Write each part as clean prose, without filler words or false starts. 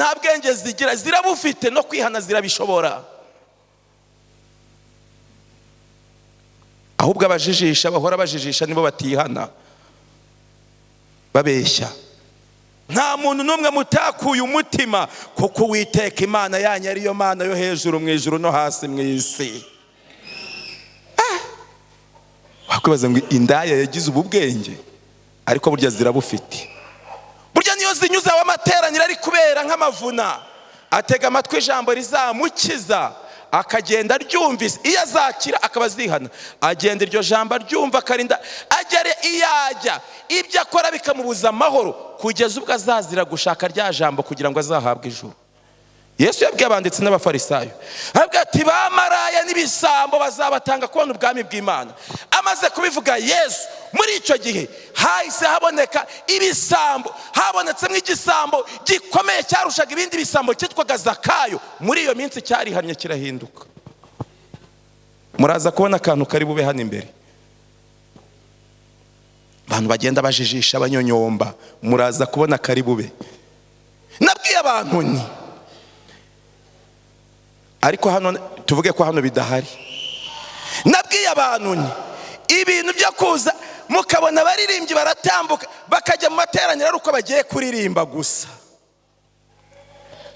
nta bwenge zigira, zirabufite no kwihana zirabishobora. Ahubwo abajijisha bahora bajijisha nibo batihana babeshya. Nta muntu numwe mutakuye umutima, kuko Uwiteka Imana yanyu ariyo Mana yo hejuru mu ijuru no hasi mu isi. Wakwibaza ngo indaya yagize ubu bwenge, ariko burya zirabufite. Burya niyo zinyuze w'amateraniro ari kubera nk'amavuna, atega amatwi ijambo rizamukiza akagenda ryumvise, iyo azakira akaba azihana, agenda iryo jambo ryumva akarinda agere iyajya, ibyo akora bikamubuza amahoro kugeza ubwo azazira gushaka rya jambo kugira ngo azahabwe ijuru. Yesu yabwiye abanditsi n'abafarisayo, avuga ati bamaraya n'ibisambo bazabatanga kubona ubwami bw'Imana. Amaze kubivuga Yesu, muri icyo gihe hahise haboneka ibisambo, habonetsemo igisambo gikomeye cyarushaga ibindi bisambo cyitwaga Zakayo. Muri iyo minsi cyarihannye kirahinduka. Muraza kubona akantu kari bube hano imbere, abantu bagenda bajijisha abanyonyomba, muraza kubona kari bube. Nabwiye abantu ni ariko hano tuvuge ko hano bidahari. Nabwiye abantu ni ibintu byo kuza mukabona baririmbyi baratambuka bakajya mu materaniro ari uko bagiye kuririmba gusa.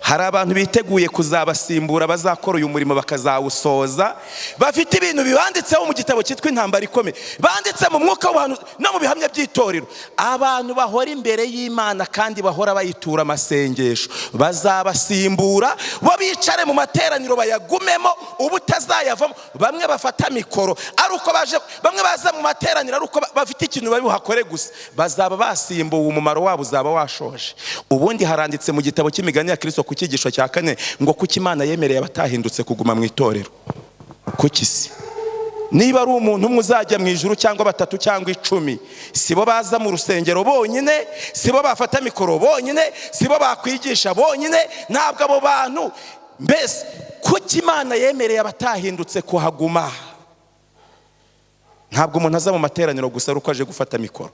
Hari abantu biteguye kuzabasimbura bazakora uyu murimo bakazawusoza, bafite ibintu bibanditseho mu gitabo cyitwa Intambara Ikomeye, banditse mu mwuka w'abantu no mu bihamya by'itorero. Abantu bahora imbere y'Imana kandi bahora bayitura amasengesho bazabasimbura, bo bicare mu materaniro bayagumemo ubutazayavamo. Bamwe bafata mikoro ari uko baje, bamwe baza mu materaniro ari uko bafite ikintu bari buhakore gusa, bazaba basimbuwe, umumaro wabo uzaba washoje. Ubundi haranditse mu gitabo cy'imigani ya Kristo ku cyigisho cya 4 ngo kuki Imana yemereye abatahindutse kuguma mu itorero. Kuki se? Niba ari umuntu umwe uzajya mu ijuru cyangwa 3 cyangwa 10, sibo baza mu rusengero bonyine, sibo bafata mikoro bonyine, sibo bakwigisha bonyine, ntabwo abo bantu. Mbese kuki Imana yemereye abatahindutse kuhaguma? Ntabwo umuntu aza mu materaniro gusa ari uko aje gufata mikoro.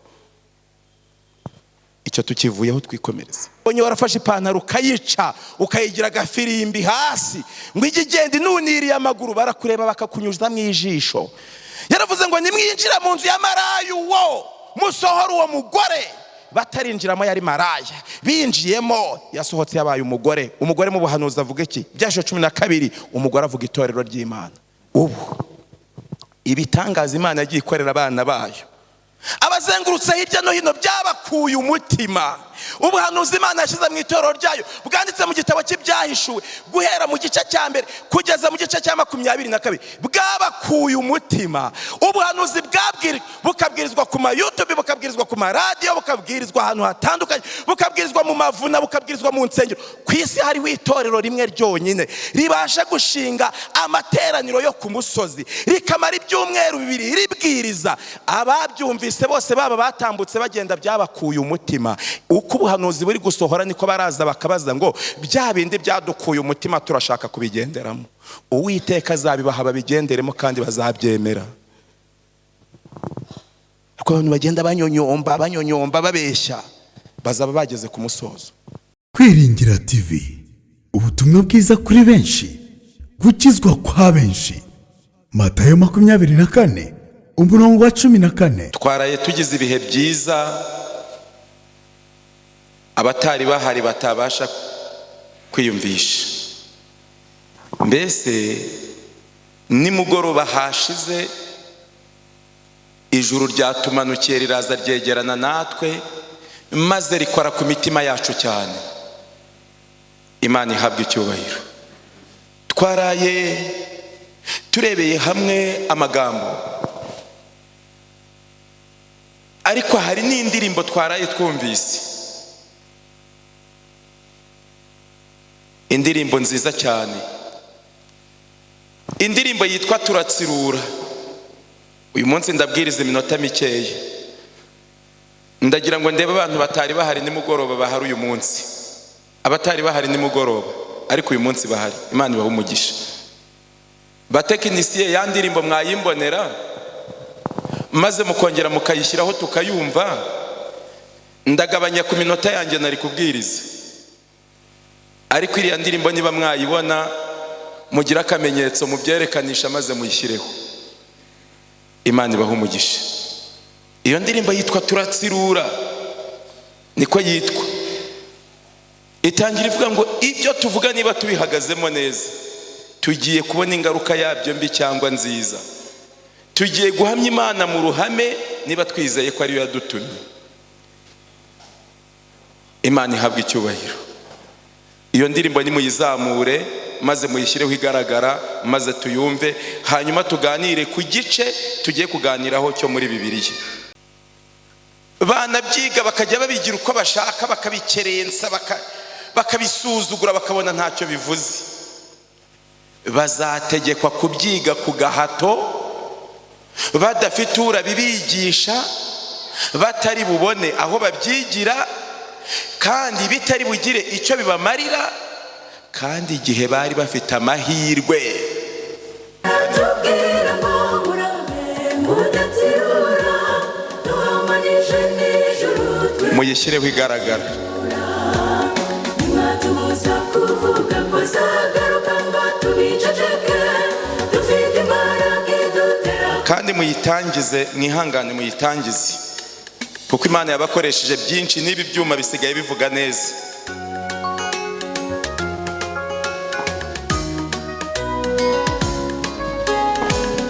Icyo tukivuyeho twikomereza. Onye warafashe ipantaro ukayica ukayigira agafirimbi hasi ngo igigenda inuniriye amaguru, barakureba bakakunyuza mu ijisho. Yaravuze ngo nimwinjira mu nzu ya maraya uwo musohora uwo mugore. Batarinjiramo yari maraya, binjiyemo yasohotse yabaye umugore. Umugore mu buhanuzi avuga iki? Byasho 12 umugore avuga itorero ry'Imana. Ubu ibitangaza Imana yagiye ikorera abana bayo, abazengurutse hirya no hino byabakuye umutima. Ubuhanuzi Imana yashyize mu itorero ryayo bwanditse mu gitabo cy'ibyahishuwe guhera mu gice cya mbere kugeza mu gice cya 22 bwabakuye umutima. Ubuhanuzi bukabwirizwa ku ma YouTube, bukabwirizwa ku ma radio, bukabwirizwa ahantu hatandukanye, bukabwirizwa mu mavuna, bukabwirizwa mu nsengero. Ku isi hariho itorero rimwe ryonyine ribasha gushinga amateraniro yo ku musozi, rikamara ibyumweru 2 ribwiriza. Ababyumvise bose baba batambutse bagenda byabakuye umutima. Uko ubuhanuzi buri gusohora niko baraza bakabaza ngo bya bindi byadukuye umutima turashaka kubigenderamo. Uwiteka azabibaha babigenderemo kandi bazabyemera. Ariko abantu bagenda banyonyomba babeshya, bazaba bageze ku musozo. Kwiringira TV, ubutumwa bwiza kuri benshi, gukizwa kwa benshi. Matayo 24 umurongo wa 14. Twaraye tugize ibihe byiza, abatari bahari batabasha kwiyumvisha. Mbese nimugoroba hashize ijuru ryatumanukiye riraza ryegerana natwe, maze rikora ku mitima yacu cyane. Imana ihabwe icyubahiro. Twaraye turebeye hamwe amagambo, ariko hari n'indirimbo twaraye twumvise, indirimbo nziza cyane. Indirimbo yitwa Turatsirura. Uyu munsi ndabwiriza iminota mikeya, ndagira ngo ndebe abantu batari bahari nimugoroba bahari uyu munsi. Abatari bahari nimugoroba ariko uyu munsi bahari, Imana ibahe umugisha. Batekinisiye ya ndirimbo mwayimbonera maze mukongera mukayishyiraho tukayumva. Ndagabanya ku minota yanjye nari kubwiriza. ariko iriya ndirimbo niba mwayibona mugira akamenyetso mubyerekanisha maze muyishyireho. Imana ibaha umugisha. Iyo ndirimbo yitwa Turatsirura, niko yitwa. Itangira ivuga ngo ibyo tuvuga niba tubihagazemo neza tugiye kubona ingaruka yabyo mbi cyangwa nziza. Tugiye guhamya Imana mu ruhame niba twizeye ko ariyo yadutumye. Imana ihabwa icyubahiro. Iyo ndirimbo ni muyizamure maze muyishyireho igaragara maze tuyumve, hanyuma tuganire ku gice tugiye kuganiraho cyo muri Bibiliya. Bana byiga bakajya babigira uko bashaka, bakabikerensa, bakabisuzugura, bakabona ntacyo bivuze. Bazategekwa kubyiga ku gahato, badafite urabibigisha, batari bubone aho babyigira, kandi bitari bugire icyo bibamarira, kandi igihe bari bafite amahirwe. Muyishyireho igaragara. Kandi muyitangize, mwihangane muyitangize, kuko Imana yabakoresheje byinshi, n'ibi byuma bisigaye bivuga neza.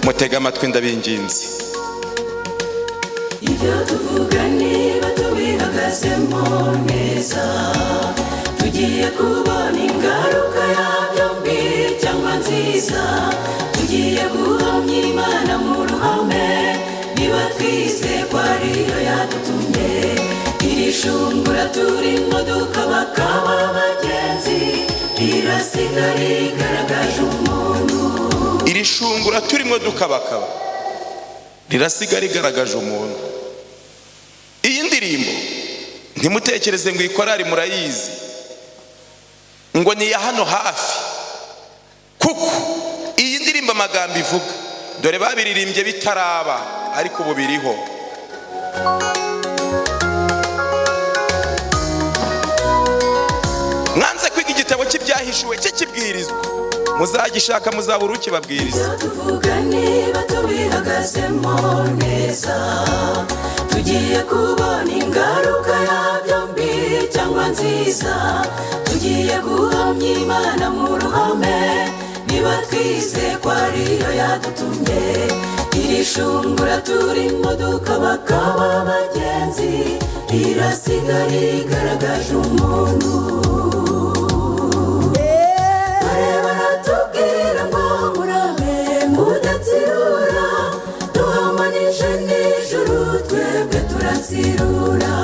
Mutega amatwi ndabinginze. Ibyo tuvuga niba tubihagazemo neza tugiye kubona ingaruka yabyo mbi cyangwa nziza. Tugiye guhamya Imana mu ruhame niba twize ko ariyo yadutumye. Iri shungura turimo dukabakaba abagenzi rirasigara rigaragaje umuntu. Iri shungura turimo dukabakaba rirasigara rigaragaje umuntu. Iyi ndirimbo ntimutekereze ngo ikorari murayizi ngo ni ya hano hafi, kuko iyi ndirimbo amagambo ivuga dore babiririmbye bitaraba, ariko ubu biriho. Mwanze kwiga igitabo cy'ibyahishuwe cy'ikibwirizwa, muzagishaka muzabura ukibabwiriza. Tuvuga niba tubihagazemo neza tugiye kubona ingaruka yabyo mbi cyangwa nziza. Tugiye guhamya Imana mu ruhame niba twize ko ariyo yadutumye. Iri shungura turimo dukabakaba abagenzi rirasigara rigaragaje umuntu. Baratubwira ngo murame mudatsirura, duhamanije n'ijuru twebwe turatsirura.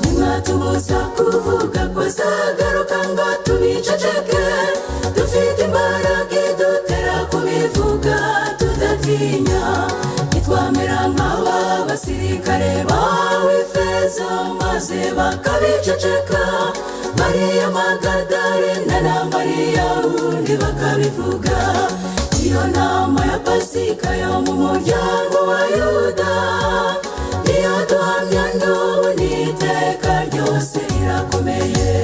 Nimwatubuza kuvuga ko azagaruka ngo tubiceceke, dufite imbaraga idutera kubivuga tudatinya. Nitwamera nk'aba basirikare bawe Efeso maze bakabiceceka. Mariya Magadalena na Mariya wundi bakabivuga. Iyo nama ya Pasika yo mu muryango wa Yuda niyo duhamya n'ubu n'iteka ryose irakomeye.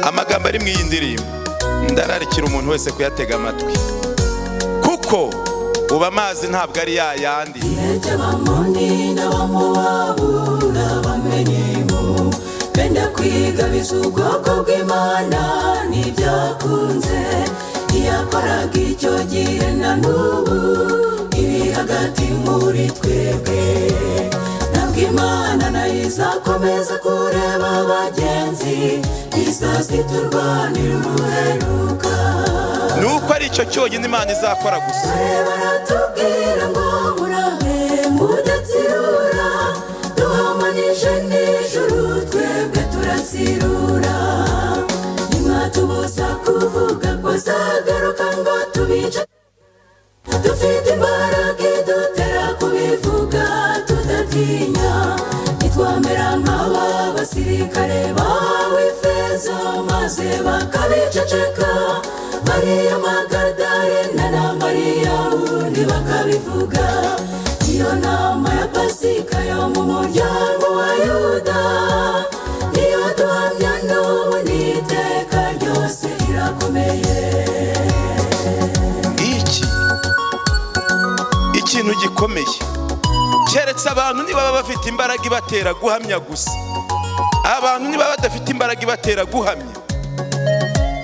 Amagambo ari mu iyi ndirimbo ndararikira umuntu wese kuyatega amatwi, kuko uba amazi ntabwo ari ya yandi. Yete bamoni na bamuwabura bamenyemu benda kwigabiza ubwoko bw'Imana ntibyakunze. Iyakoraga icyo gihe na n'ubu iri hagati muri twebwe. Ntabwo Imana nayo izakomeza kureba abagenzi, izaziturwanira uruheruka. Nuko ari icyo cyonyine Imana izakora gusa. Baratubwira ngo murame mudatsirura, duhamanije n'ijuru twebwe turatsirura. Nimwatubuza kuvuga ko azagaruka ngo tubice, dufite imbaraga idutera kubivuga tudatinya. Nitwamera nk'aba basirikare bawe Efeso maze bakabiceceka. Mariya Magadalena na Mariya wundi bakabivuga. iyo nama ya Pasika yo mu muryango wa Yuda niyo duhamya n'ubu n'iteka ryose irakomeye. Ikintu gikomeye keretse abantu niba bafite imbaraga ibatera guhamya gusa, abantu niba badafite imbaraga ibatera guhamya,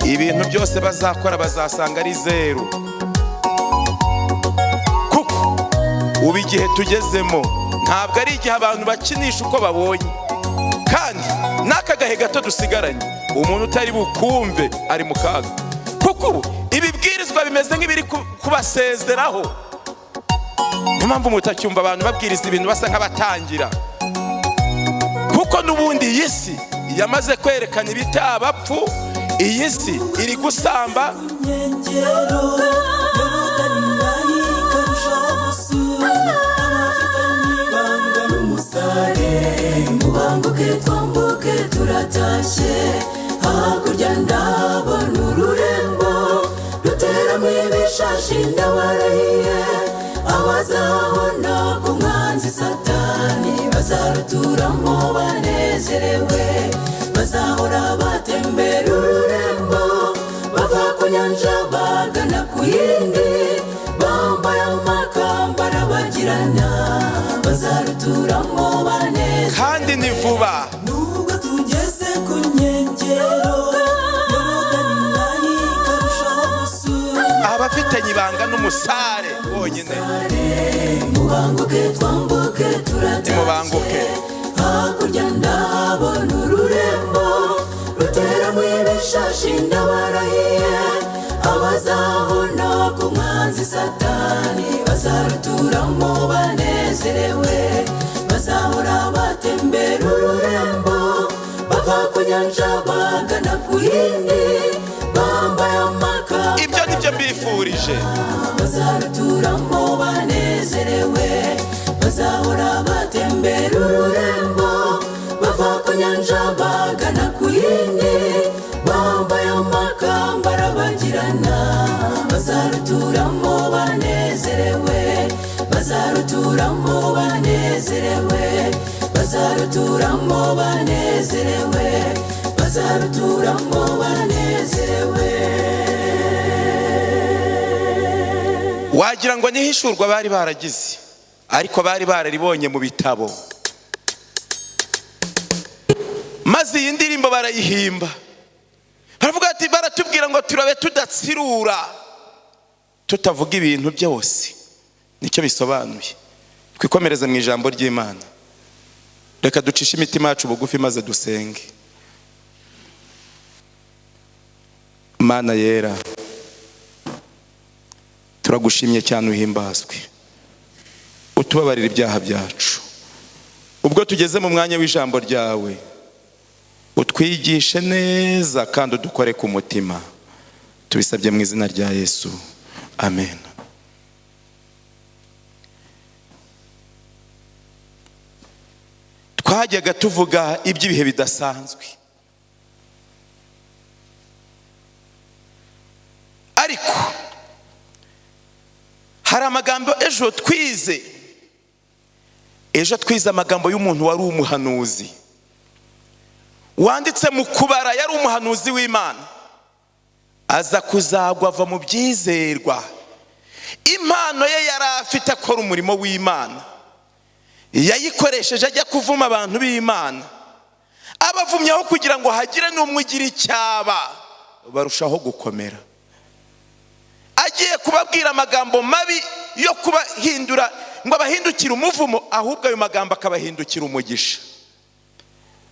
ibintu byose bazakora bazasanga ari zero. Kuko ubu igihe tugezemo ntabwo ari igihe abantu bakinisha uko babonye, kandi n'aka gahe gato dusigaranye umuntu utari bukumve ari mu kaga. Kuko ubu ibibwirizwa bimeze nk'ibiri kubasezeraho. Niyo mpamvu mutacyumva abantu babwiriza ibintu basa nk'abatangira, kuko n'ubundi iyi si yamaze kwerekana ibitabapfu. Iyi si iri gusamba, mubanguke twambuke turatashye, hakurya ndabona ururembo ruteramo ibishashi ndabarahiye, abazabona ku mwanzi Satani bazaruturamo banezerewe, bazahora batembera ururembo bava ku nyanja bagana ku yindi, bambaye amakamba arabagirana bazaruturamo banezerewe. kandi ni vuba. Nubwo tugeze ku nkengero y'Yorodani karushaho gusura, Abafitanye ibanga n'umusare bonyine mubanguke twambuke turatashye, hakurya ndabona ururembo ruteramo ibishashi ndabarahiye, abazabona ku mwanzi Satani bazaruturamo banezerewe, bazahora batembera ururembo bava ku nyanja bagana ku yindi, bambaye amakamba. Ibyo nibyo mbifurije. Bazaruturamo banezerewe, bazahora batembera ururembo bava ku nyanja bagana ku yindi, bambaye amakamba arabagirana, bazaruturamo banezerewe, bazaruturamo banezerewe, bazaruturamo banezerewe, bazaruturamo banezerewe. Wagira ngo nihishurwa bari baragize, ariko bari bararibonye mu bitabo, maze iyi ndirimbo barayihimba, baravuga ati baratubwira ngo turabe tudatsirura tutavuga ibintu byose. Nicyo bisobanuye. Twikomereze mu ijambo ry'Imana, reka ducishe imitima yacu bugufi maze dusenge. Mana yera, turagushimye cyane, uhimbazwe, utubabarira ibyaha byacu. Ubwo tugeze mu mwanya w'ijambo ryawe, utwigishe neza kandi udukore ku mutima, tubisabye mu izina rya Yesu, amen. Twajyaga tuvuga iby'ibihe bidasanzwe, ariko hari amagambo ejo twize amagambo y'umuntu wari umuhanuzi wanditse mu kubara, yari umuhanuzi w'Imana, aza kuzagwa ava mu byizerwa. Impano ye yari afite akora umurimo w'Imana, yayikoresheje ajya kuvuma abantu b'Imana, abavumyaho kugira ngo hagire n'umwe ugira icyaba, barushaho gukomera. Agiye kubabwira amagambo mabi yo kubahindura ngo abahindukire umuvumo, ahubwo ayo magambo akabahindukira umugisha.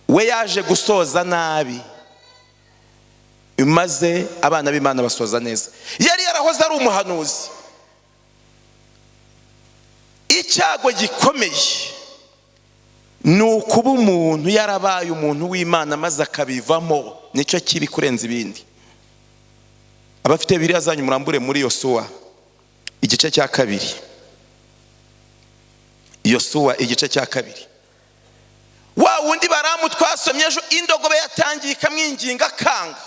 We yaje gusoza nabi, maze abana b'Imana basoza neza. Yari yarahoze ari umuhanuzi. Icyago gikomeye ni ukuba umuntu yarabaye umuntu w'Imana maze akabivamo, nicyo kibi kurenza ibindi. Abafite Bibiliya zanyu murambure muri Yosuwa igice cya 2. Yosuwa igice cya 2. Wa wundi Baramu twasomye ejo, indogobe yatangiye ikamwinginga kanga.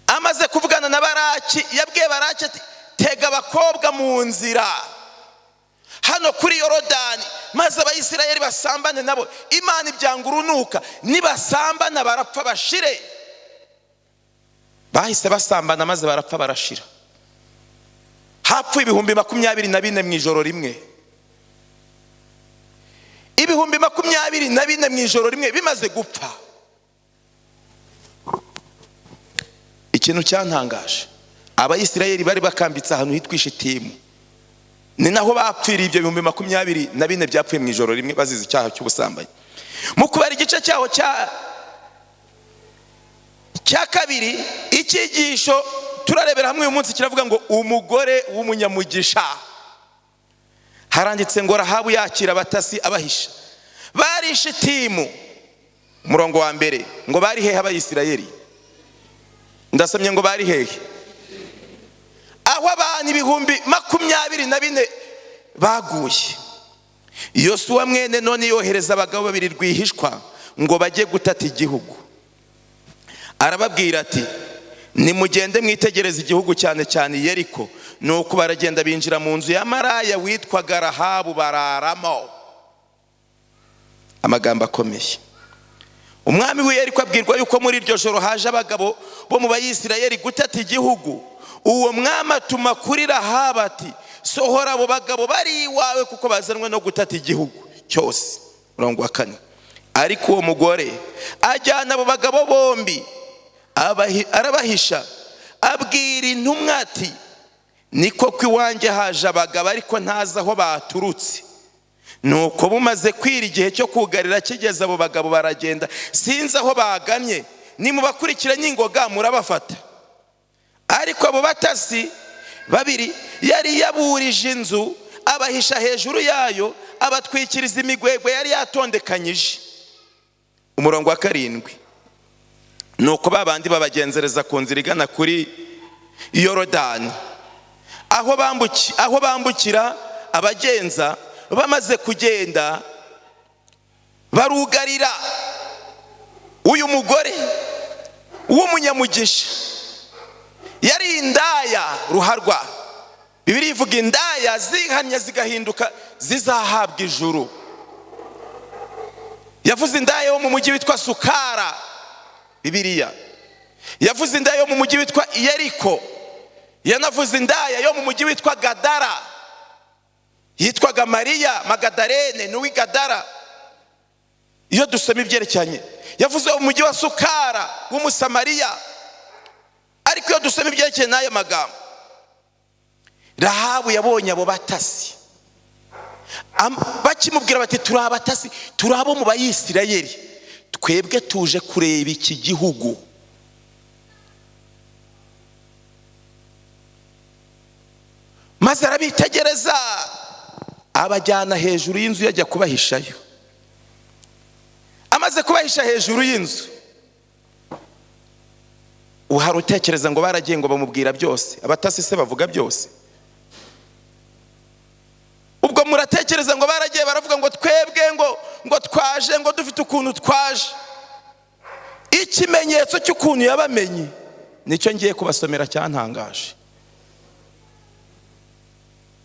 Amaze kuvugana na Baraki, yabwiye Baraki ati tega abakobwa mu nzira hano kuri Yorodani, maze abayisirayeli basambane nabo. Imana ibyanga urunuka, nibasambana barapfa bashire. Bahise basambana maze barapfa barashira. Hapfuye 24,000 mu ijoro rimwe. 24,000 mu ijoro rimwe bimaze gupfa. Ikintu cyantangaje, abayisirayeli bari bakambitse ahantu hitwa Shitimu. Ni naho bapfiriye ibyo 24,000 byapfuye mu ijoro rimwe bazize icyaha cy'ubusambanyi. Mu kubara igice cyaho cya kabiri, icyigisho turarebera hamwe uyu munsi kiravuga ngo umugore w'umunyamugisha. Haranditse ngo Rahabu yakira abatasi abahisha. Bari Shitimu, umurongo wa mbere, ngo bari hehe abayisirayeli? Ndasomye ngo bari hehe? Aho abantu 24,000 baguye. Yosuwa mwene None yohereza abagabo 2 rwihishwa ngo bajye gutata igihugu. Arababwira ati, nimugende mwitegereza igihugu cyane cyane Yeriko. Nuko baragenda binjira mu nzu ya maraya witwaga Rahabu bararamo. Amagambo akomeye. Umwami w'Yeriko abwirwa yuko muri iryo joro haje abagabo bo mu bayisirayeli gutata igihugu. Uwo mwami atuma kuri Rahabu ati, sohora abo bagabo bari iwawe kuko bazanwe no gutata igihugu cyose. Murongo wa 4. Ariko uwo mugore ajyana abo bagabo bombi arabahisha, abwira intumwa ati, niko kwiwanjye haje abagabo ariko ntazi aho baturutse. Nuko bumaze kwira igihe cyo kugarira kigeze, abo bagabo baragenda, sinzi aho baganye. Nimubakurikiranye ingoga murabafata. Ariko abo batasi 2 yari yaburije inzu, abahisha hejuru yayo, abatwikiriza imigwegwe yari yatondekanyije. Umurongo wa 7. Nuko babandi babagenzereza ku nzira igana kuri Yorodani. Aho bambukira abagenza, bamaze kugenda barugarira uyu mugore w'umunyamugisha. Yari indaya ruharwa. Bibiri ivuga indaya zihanye zigahinduka zizahabwa ijuru. Yavuze indaya yo mu mujyi witwa Sukara. Bibiliya yavuze indaya yo mu mujyi witwa Yeriko. Yanavuze indaya yo mu mujyi witwa Gadara, yitwaga Mariya Magadalene n'uwi Gadara. Iyo dusoma ibyerekeranye, yavuze umujyi wa Sukara w'umusamariya. Ariko iyo dusoma ibyerekeranye n'ayo magambo, Rahabu yabonye abo batasi. Bakimubwira bati, turi abatasi, turi abo mu bayisirayeli, twebwe tuje kureba iki gihugu. Maze arabitegereza, abajyana hejuru y'inzu yajya kubahishayo. Amaze kubahisha hejuru y'inzu, uhari utekereza ngo baragiye ngo bamubwira byose? Abatasi se bavuga byose? Ubwo muratekereza ngo baragiye baravuga ngo twebwe ngo twaje, ngo dufite ukuntu twaje? Ikimenyetso cy'ukuntu yabamenye nicyo ngiye kubasomera cyantangaje.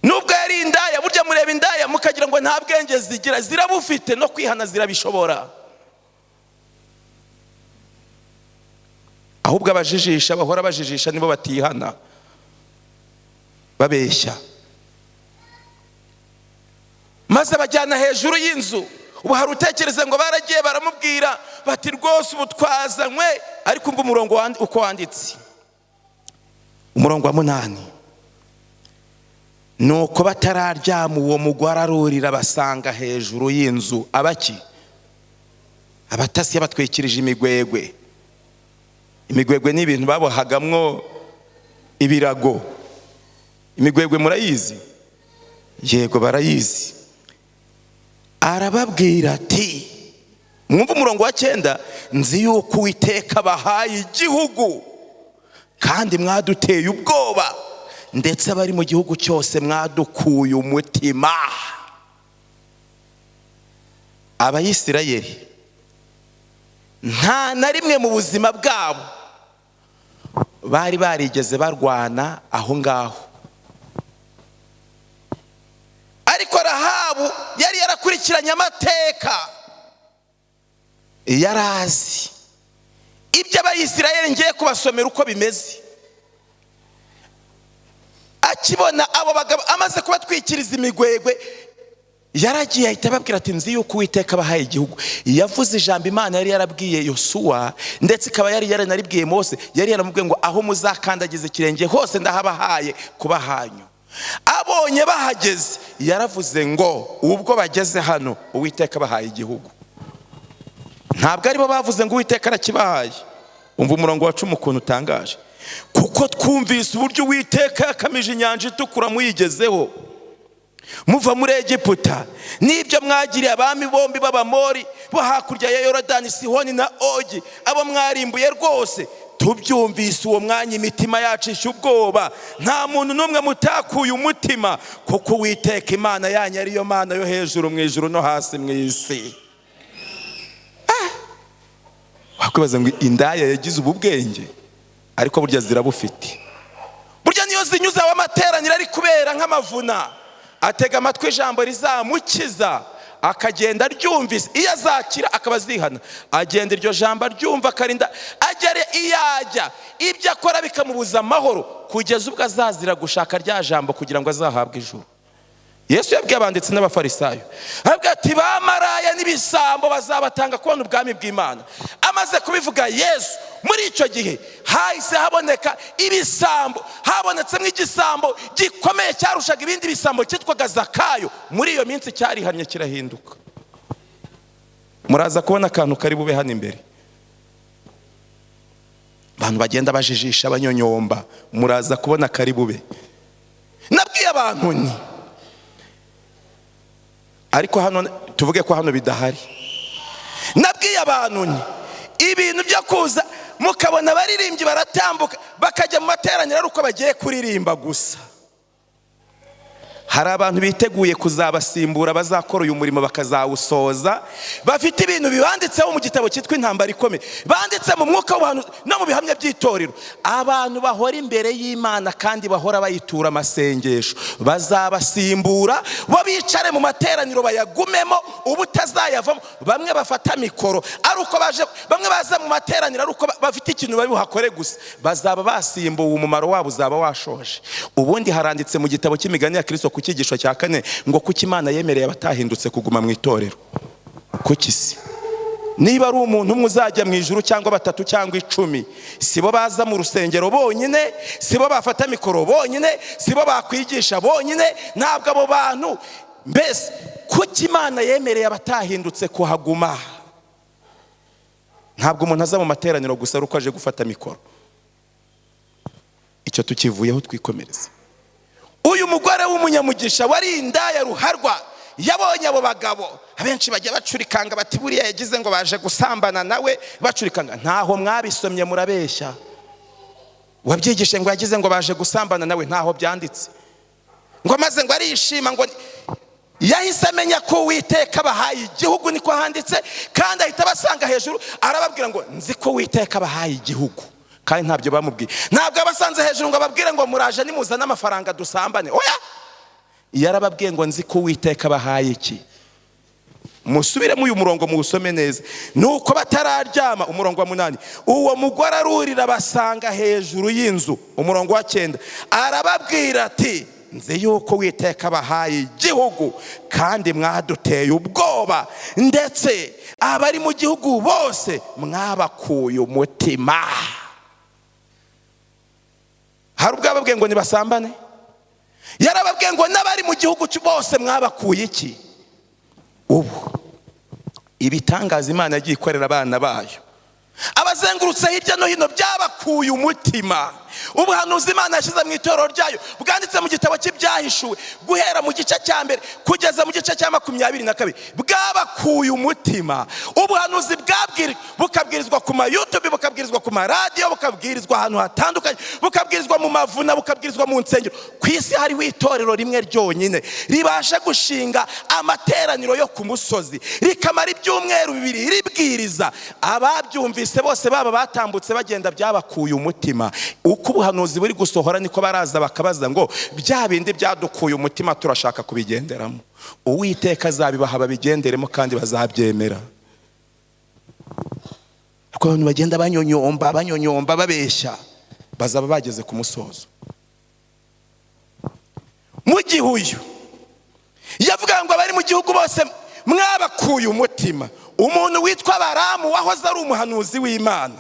Nubwo yari indaya, burya mureba indaya mukagira ngo nta bwenge zigira, zirabufite no kwihana zirabishobora. Ahubwo abajijisha, bahora bajijisha, nibo batihana babeshya. Maze bajyana hejuru y'inzu. Ubu hari utekereza ngo baragiye baramubwira bati, rwose ubu twazanywe. Ariko umva umurongo uko wanditse, umurongo wa 8. Nuko batararyama uwo mugore arurira basanga hejuru y'inzu abaki? Abatasi yabatwikirije imigwegwe. Imigwegwe ni ibintu babohagamwo ibirago. Imigwegwe murayizi? Yego barayizi. Arababwira ati, mwumva umurongo wa 9, nzi yuko Uwiteka bahaye igihugu kandi mwaduteye ubwoba, ndetse abari mu gihugu cyose mwadukuye umutima. Abayisirayeli nta na rimwe mu buzima bwabo bari barigeze barwana aho ngaho. Ahabu yari yarakurikiranye amateka, yarazi ibyo abayisirayeli ngiye kubasomera uko bimeze. Akibona abo bagabo amaze kubatwikiriza imigwegwe, yaragiye ahita ababwira ati nzi yuko Uwiteka abahaye igihugu. Yavuze ijambo Imana yari yarabwiye Yosuwa, ndetse ikaba yari yaranaribwiye Mose. Yari yaramubwiye ngo aho muzakandagiza ikirenge hose ndahabahaye kuba hanyu. Abonye bahageze, yaravuze ngo ubwo bageze hano Uwiteka abahaye igihugu. Ntabwo aribo bavuze ngo Uwiteka arakibahaye. Umva umurongo wa 10 ukuntu utangaje. Kuko twumvise uburyo Uwiteka yakamije inyanja itukura muyigezeho muva muri Egiputa, n'ibyo mwagiriye abami bombi b'Abamori bo hakurya ya Yorodani, Sihoni na Ogi, abo mwarimbuye rwose. Tubyumvise uwo mwanya imitima yacu ishya ubwoba, nta muntu n'umwe mutakuye umutima, kuko Uwiteka Imana yanyu ariyo Mana yo hejuru mu ijuru no hasi mu isi. Wakwibaza ngo indaya yagize ubu bwenge, ariko burya zirabufite. Burya niyo zinyuze amateraniro ari kubera nk'amavuna, atega amatwi ijambo rizamukiza, akagenda ryumvise. Iyo azakira akaba azihana, agenda iryo jambo ryumva akarinda agere iyajya. Ibyo akora bikamubuza amahoro, kugeza ubwo azazira gushaka rya jambo kugira ngo azahabwe ijuru. Yesu yabwiye abanditsi n'abafarisayo, ababwira ati bamaraya n'ibisambo bazabatanga kubona ubwami bw'Imana. Amaze kubivuga Yesu, muri icyo gihe hahise haboneka ibisambo. Habonetsemo igisambo gikomeye cyarushaga ibindi bisambo cyitwaga Zakayo. Muri iyo minsi cyarihannye kirahinduka. Muraza kubona akantu kari bube hano imbere, abantu bagenda bajijisha abanyonyomba. Muraza kubona kari bube. Nabwiye abantu ni ariko hano tuvuge ko hano bidahari. Nabwiye abantu ni ibintu byo kuza mukabona baririmbyi baratambuka bakajya mu materaniro ari uko bagiye kuririmba gusa. Hari abantu biteguye kuzabasimbura, bazakora uyu murimo bakazawusoza, bafite ibintu bibanditseho mu gitabo cyitwa Intambara Ikomeye, banditse mu mwuka w'abantu no mu bihamya by'itorero. Abantu bahora imbere y'Imana kandi bahora bayitura amasengesho, bazabasimbura bo bicare mu materaniro bayagumemo ubutazayavamo. Bamwe bafata mikoro ari uko baje, bamwe baza mu materaniro ari uko bafite ikintu bari buhakore gusa. Bazaba basimbuwe, umumaro wabo uzaba washoje. Ubundi haranditse mu gitabo cy'imigani ya Kristo ku cyigisho cya 4 ngo kuki Imana yemereye abatahindutse kuguma mu itorero. Kuki se? Niba ari umuntu umwe uzajya mu ijuru cyangwa 3 cyangwa 10, sibo baza mu rusengero bonyine, sibo bafata mikoro bonyine, sibo bakwigisha bonyine, ntabwo abo bantu. Mbese kuki Imana yemereye abatahindutse kuhaguma? Ntabwo umuntu aza mu materaniro gusa uko aje gufata mikoro. Icyo tukivuyeho twikomereza. Uyu mugore w'umunyamugisha wari indaya ruharwa, yabonye abo bagabo abenshi bajya bacurikanga bati buriya yagize ngo baje gusambana nawe, bacurikanga. Ntaho mwabisomye, murabeshya. Wabyigishe ngo yagize ngo baje gusambana nawe, ntaho byanditse. Ngo maze ngo arishima, ngo yahise amenya ko Uwiteka abahaye igihugu, niko handitse. Kandi ahita abasanga hejuru arababwira ngo nzi ko Uwiteka abahaye igihugu. Kandi ntabyo bamubwiye. Ntabwo abasanze hejuru ngo ababwire ngo muraje nimuzana amafaranga dusambane. Oya, yarababwiye ngo nzi ko Uwiteka abahaye iki. Musubiremo uyu murongo muwusome neza. Nuko batararyama, umurongo wa 8, uwo mugore arurira basanga hejuru y'inzu. Umurongo wa 9, arababwira ati nzi yuko Uwiteka abahaye igihugu kandi mwaduteye ubwoba, ndetse abari mu gihugu bose mwabakuye umutima. Hari ubwo ababwiye ngo nibasambane? Yarababwiye ngo n'abari mu gihugu bose mwabakuye iki? Ubu ibitangaza Imana yagiye ikorera abana bayo abazengurutse hirya no hino byabakuye umutima. Ubuhanuzi Imana yashyize mu itorero ryayo bwanditse mu gitabo cy'ibyahishuwe guhera mu gice cya mbere kugeza mu gice cya 22 bwabakuye umutima. Ubuhanuzi bukabwirizwa ku ma YouTube, bukabwirizwa ku ma radio, bukabwirizwa ahantu hatandukanye, bukabwirizwa mu mavuna, bukabwirizwa mu nsengero. Ku isi hariho itorero rimwe ryonyine ribasha gushinga amateraniro yo ku musozi, rikamara ibyumweru 2 ribwiriza. Ababyumvise bose baba batambutse bagenda byabakuye umutima. Uko ubuhanuzi buri gusohora niko baraza bakabaza ngo bya bindi byadukuye umutima turashaka kubigenderamo. Uwiteka azabibaha babigenderemo kandi bazabyemera. Kuko abantu bagenda banyonyomba babeshya bazaba bageze ku musozo. Mu gihe uyu yavuga ngo abari mu gihugu bose mwabakuye umutima, umuntu witwa Baramu wahoze ari umuhanuzi w'Imana.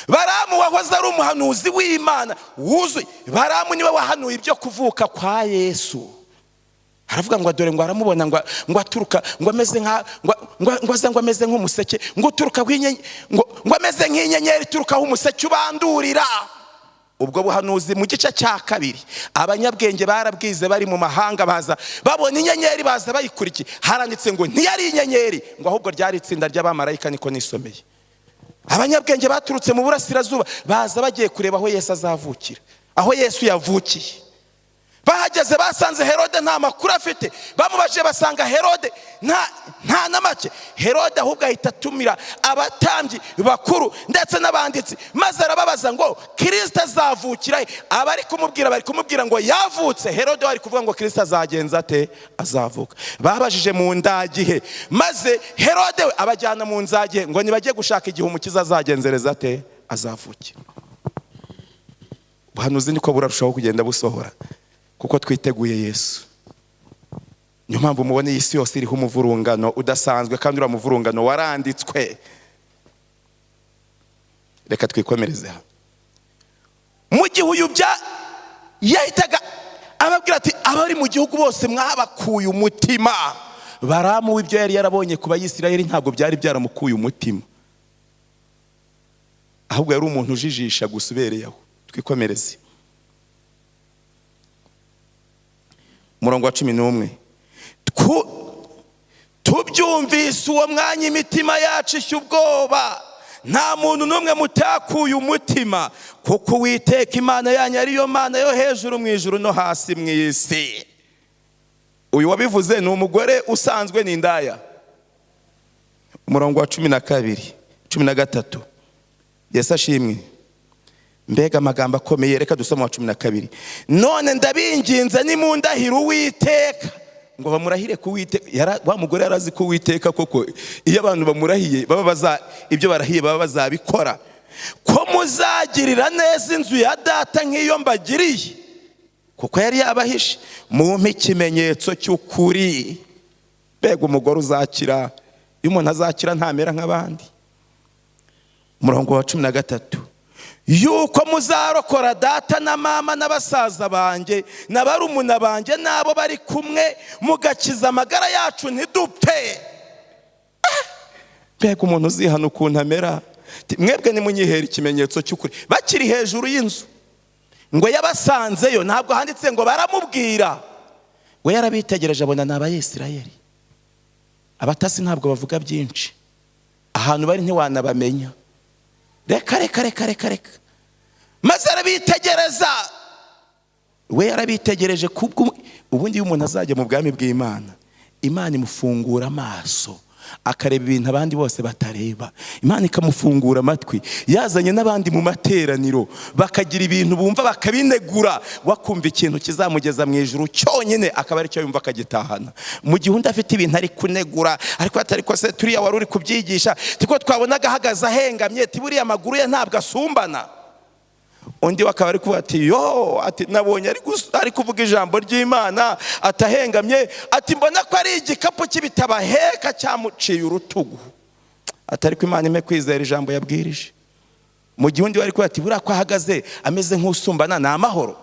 Baramu wahoze ari umuhanuzi w'Imana wuzuye. Baramu niwe wahanuye ibyo kuvuka kwa Yesu. Aravuga ngo dore ngo aramubona ngo aturuka ngo ameze nka ngo ameze nk'umuseke, ngo turuka ngo ameze nk'inyenyeri turuka umuseke ubandurira. Ubwo buhanuzi mu gice cya kabiri abanyabwenge barabwize bari mu mahanga baza babona inyenyeri baza bayikurikiye. Haranditse ngo ntiyari inyenyeri ngo ahubwo ryari itsinda ry'abamarayika, niko nisomeye. Abanyabwenge baturutse mu burasirazuba baza bagiye kureba aho Yesu azavukira, aho Yesu yavukiye. Bahageze basanze Herode nta makuru afite. Bamubaje basanga Herode nta namake. Herode ahubwo ahita atumira abatambyi bakuru ndetse n'abanditsi, maze arababaza ngo Kristo azavukira he? Abari kumubwira ngo yavutse. Herode wari kuvuga ngo Kristo azagenza ate? Azavuka. Babajije mu ndagihe, maze Herode abajyana mu nzagihe ngo nibajye gushaka igihe umukiza azagenzereza ate? Azavukira. Buhanuzi niko burarushaho kugenda busohora kuko twiteguye Yesu. Niyo mpamvu mubona iyi si yose iriho umuvurungano udasanzwe, kandi uriya muvurungano waranditswe. Reka twikomereze hano. Mu gihe uyu yahitaga ababwira ati abari mu gihugu bose mwabakuye umutima. Baramu w'ibyo yari yarabonye ku Bayisirayeli ntabwo byari byaramukuye umutima, ahubwo yari umuntu ujijisha gusa ubereyeho. Twikomereze murongo wa 11. Tubyumvise uwo mwanya imitima yacu ishya ubwoba, nta muntu n'umwe mutakuye umutima, kuko Uwiteka Imana yanyu ariyo Mana yo hejuru mu ijuru no hasi mu isi. Uyu wabivuze ni umugore usanzwe ni indaya. Umurongo wa 12 13. Yesu ashimwe. Mbega amagambo akomeye. Reka dusoma wa 12. None ndabinginze nimundahira Uwiteka, ngo bamurahire ku Uwiteka. Wa mugore yarazi ku Uwiteka koko iyo abantu bamurahiye baba ibyo barahiye baba bazabikora, ko muzagirira neza inzu ya data nk'iyo mbagiriye, kuko yari yabahishe. Mumpe ikimenyetso cy'ukuri. Mbega umugore uzakira. Iyo umuntu azakira ntamera nk'abandi. Umurongo wa 13. Yuko muzarokora data na mama n'abasaza banjye na barumuna banjye nabo bari kumwe, mugakiza amagara yacu ntidupfe. Mbega umuntu uzihana ukuntu amera. Mwebwe nimunyihera ikimenyetso cy'ukuri. Bakiri hejuru y'inzu ngo yabasanzeyo, ntabwo handitse ngo baramubwira. We yarabitegereje abona ni Abayisirayeli. Abatasi ntabwo bavuga byinshi, ahantu bari ntiwanabamenya. Reka maze arabitegereza. We yarabitegereje kubwo ubundi iyo umuntu azajya mu bwami bw'Imana, Imana imufungura amaso akareba ibintu abandi bose batareba. Imana ikamufungura amatwi. Yazanye n'abandi mu materaniro bakagira ibintu bumva bakabinegura, wakumva ikintu kizamugeza mu ijuru cyonyine akaba ari cyo yumva akagitahana. Mu gihe undi afite ibintu ari kunegura, ariko atari ko se turiya wari uri kubyigisha tiko twabonaga ahagaze ahengamye, tiburiya amaguru ye ntabwo asumbana. Undi wakaba ari kuvuga ati ati nabonye ari kuvuga ijambo ry'Imana atahengamye, ati mbona ko ari igikapu cy'ibitabaheka cyamuciye urutugu. Atari ko Imana ime kwizera ijambo yabwirije. Mu gihe undi wari kuvuga ati buriya ko ahagaze ameze nk'usumbana ni amahoro.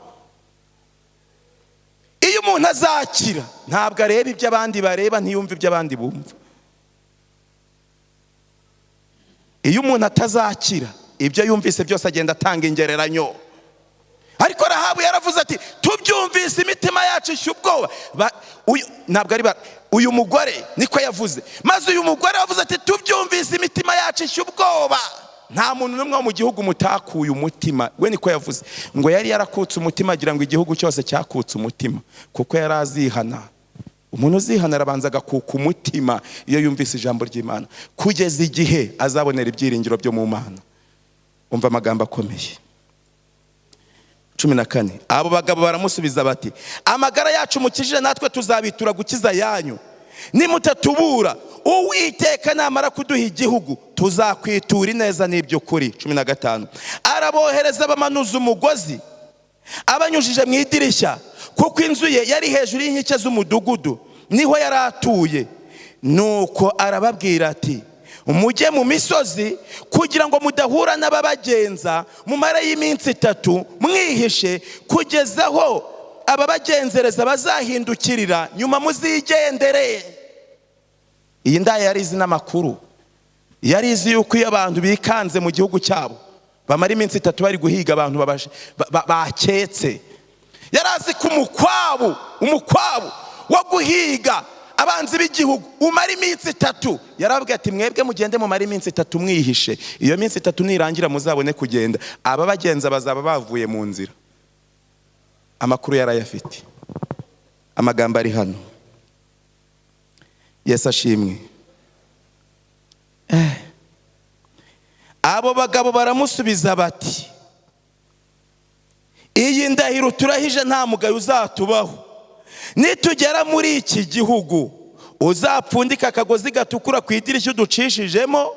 Iyo umuntu azakira ntabwo areba ibyo abandi bareba, ntiyumva ibyo abandi bumva. Iyo umuntu atazakira ibyo yumvise byose agenda atanga ingereranyo. Ariko Rahabu yaravuze ati tubyumvise imitima yacu ishya ubwoba. Ntabwo ari uyu mugore niko yavuze. Maze uyu mugore yavuze ati tubyumvise imitima yacu ishya ubwoba. Nta muntu n'umwe wo mu gihugu mutakuye umutima. We niko yavuze ngo yari yarakutse umutima agira ngo igihugu cyose cyakutse umutima, kuko yari azihana. Umuntu uzihana arabanza agakuka umutima iyo yumvise ijambo ry'Imana, kugeza igihe azabonera ibyiringiro byo mu Mana. Umva amagambo akomeye. 14. Abo bagabo baramusubiza bati amagara yacu mukijije natwe tuzabitura gukiza yanyu. Nimutatubura Uwiteka namara kuduha igihugu tuzakwitura ineza n'iby'ukuri. 15. Arabohereza bamanuza umugozi abanyujije mu idirishya, kuko inzu ye yari hejuru y'inkike z'umudugudu, niho yari atuye. Nuko arababwira ati mujye mu misozi kugira ngo mudahura n'ababagenza, mumare y'iminsi 3 mwihishe kugeza aho ababagenzereza bazahindukirira, nyuma muzigendere. Iyi ndaya yari izi n'amakuru, yari izi yuko iyo abantu bikanze mu gihugu cyabo bamara iminsi 3 bari guhiga abantu baketse. Yari azi ko umukwabu wo guhiga abanzi b'igihugu umara iminsi 3. Yarababwiye ati mwebwe mugende mumara iminsi 3 mwihishe, iyo minsi 3 nirangira muzabone kugenda, ababagenza bazaba bavuye mu nzira. Amakuru yarayafite, amagambo ari hano. Yesu ashimwe. Abo bagabo baramusubiza bati iyi ndahiro turahije nta mugayo uzatubaho. Nitugera muri iki gihugu uzapfundika akagozi gatukura ku idirishya uducishijemo,